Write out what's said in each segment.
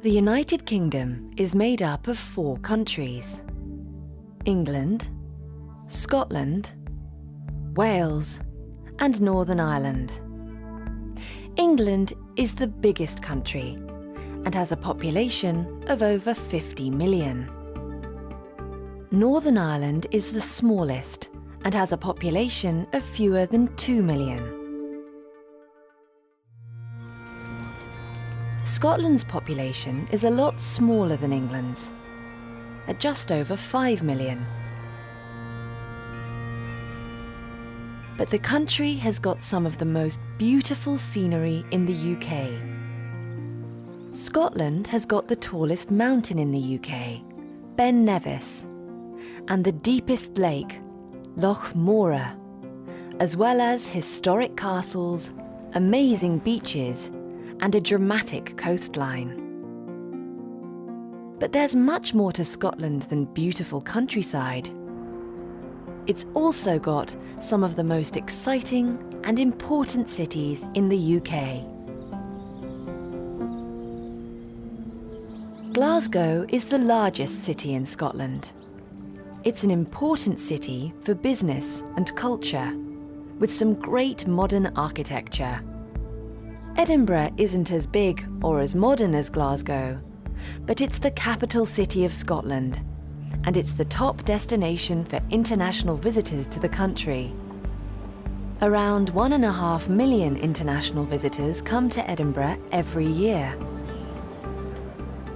The United Kingdom is made up of 4 countries: England, Scotland, Wales, and Northern Ireland. England is the biggest country and has a population of over 50 million. Northern Ireland is the smallest and has a population of fewer than 2 million. Scotland's population is a lot smaller than England's, at just over 5 million. But the country has got some of the most beautiful scenery in the UK. Scotland has got the tallest mountain in the UK, Ben Nevis, and the deepest lake, Loch Moura, as well as historic castles, amazing beaches, and a dramatic coastline. But there's much more to Scotland than beautiful countryside. It's also got some of the most exciting and important cities in the UK. Glasgow is the largest city in Scotland. It's an important city for business and culture, with some great modern architecture. Edinburgh isn't as big or as modern as Glasgow, but it's the capital city of Scotland, and it's the top destination for international visitors to the country. Around 1.5 million international visitors come to Edinburgh every year.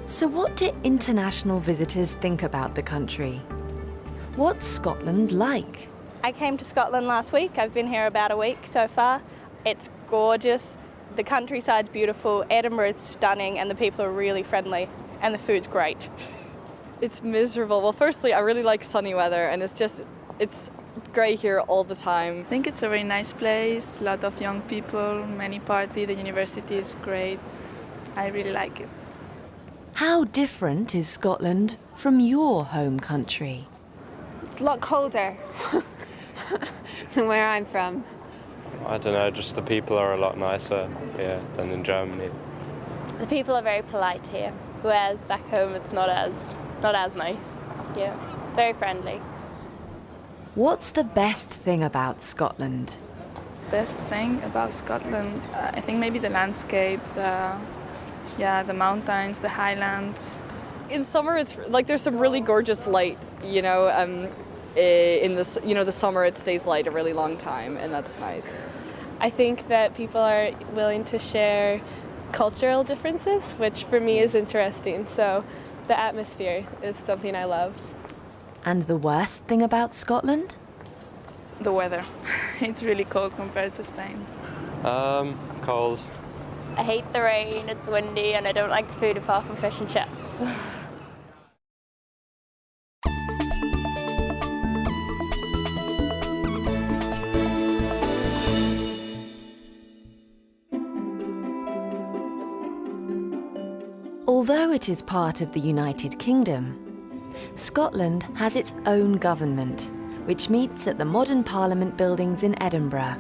So what do international visitors think about the country? What's Scotland like? I came to Scotland last week. I've been here about a week so far. It's gorgeous. The countryside's beautiful, Edinburgh is stunning, and the people are really friendly, and the food's great. It's miserable. Well, firstly, I really like sunny weather, and it's grey here all the time. I think it's a very nice place, a lot of young people, many party, the university is great. I really like it. How different is Scotland from your home country? It's a lot colder than where I'm from. I don't know, just the people are a lot nicer here than in Germany. The people are very polite here, whereas back home it's not as nice. Yeah, very friendly. What's the best thing about Scotland? Best thing about Scotland, I think maybe the landscape, the mountains, the highlands. In summer, it's like there's some really gorgeous light, in the summer it stays light a really long time, and that's nice. I think that people are willing to share cultural differences, which for me is interesting. So the atmosphere is something I love. And the worst thing about Scotland? The weather. It's really cold compared to Spain. Cold. I hate the rain, it's windy, and I don't like food apart from fish and chips. Although it is part of the United Kingdom, Scotland has its own government, which meets at the modern Parliament buildings in Edinburgh.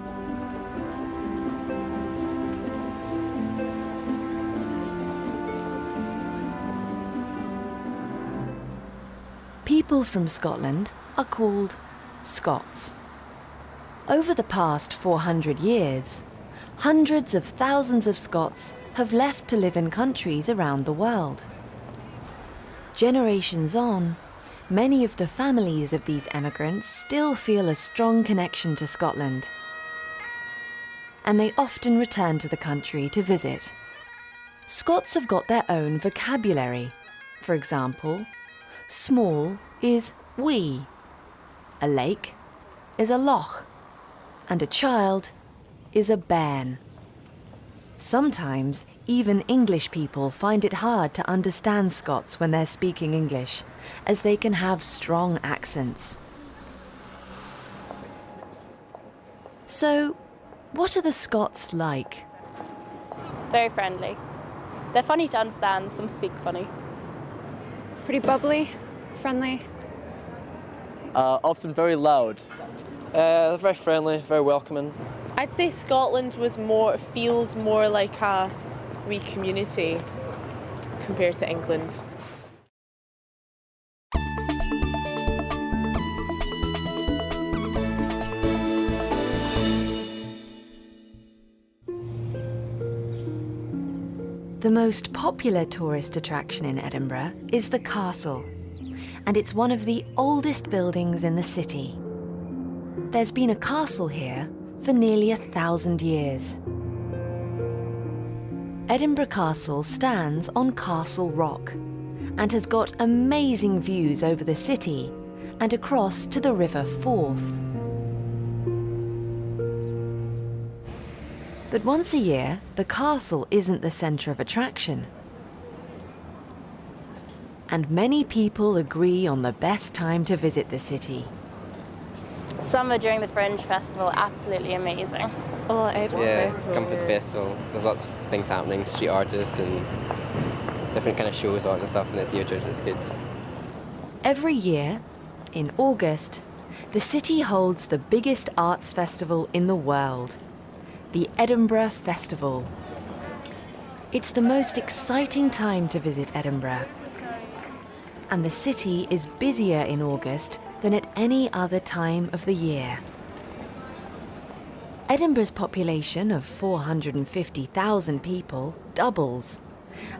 People from Scotland are called Scots. Over the past 400 years, hundreds of thousands of Scots have left to live in countries around the world. Generations on, many of the families of these emigrants still feel a strong connection to Scotland, and they often return to the country to visit. Scots have got their own vocabulary. For example, small is wee, a lake is a loch, and a child is a bairn. Sometimes, even English people find it hard to understand Scots when they're speaking English, as they can have strong accents. So, what are the Scots like? Very friendly. They're funny to understand, some speak funny. Pretty bubbly, friendly. Often very loud. They're very friendly, very welcoming. I'd say Scotland feels more like a wee community, compared to England. The most popular tourist attraction in Edinburgh is the castle, and it's one of the oldest buildings in the city. There's been a castle here for nearly 1,000 years. Edinburgh Castle stands on Castle Rock and has got amazing views over the city and across to the River Forth. But once a year, the castle isn't the centre of attraction. And many people agree on the best time to visit the city. Summer during the Fringe Festival, absolutely amazing. Oh, Edinburgh Festival. Come for the festival. There's lots of things happening, street artists and different kind of shows on and stuff in the theatres. It's good. Every year, in August, the city holds the biggest arts festival in the world, the Edinburgh Festival. It's the most exciting time to visit Edinburgh. And the city is busier in August than at any other time of the year. Edinburgh's population of 450,000 people doubles,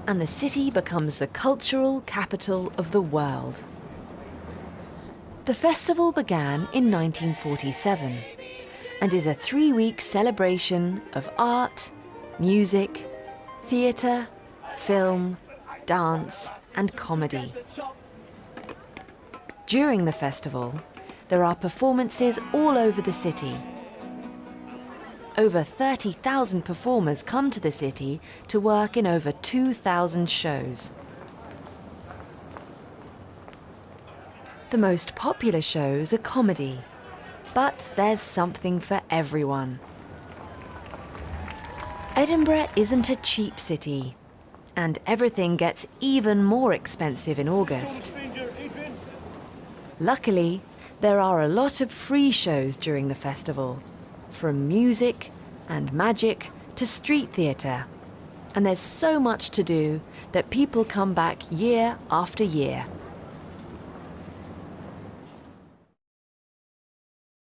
and the city becomes the cultural capital of the world. The festival began in 1947 and is a 3-week celebration of art, music, theatre, film, dance, and comedy. During the festival, there are performances all over the city. Over 30,000 performers come to the city to work in over 2,000 shows. The most popular shows are comedy, but there's something for everyone. Edinburgh isn't a cheap city, and everything gets even more expensive in August. Luckily, there are a lot of free shows during the festival, from music and magic to street theatre. And there's so much to do that people come back year after year.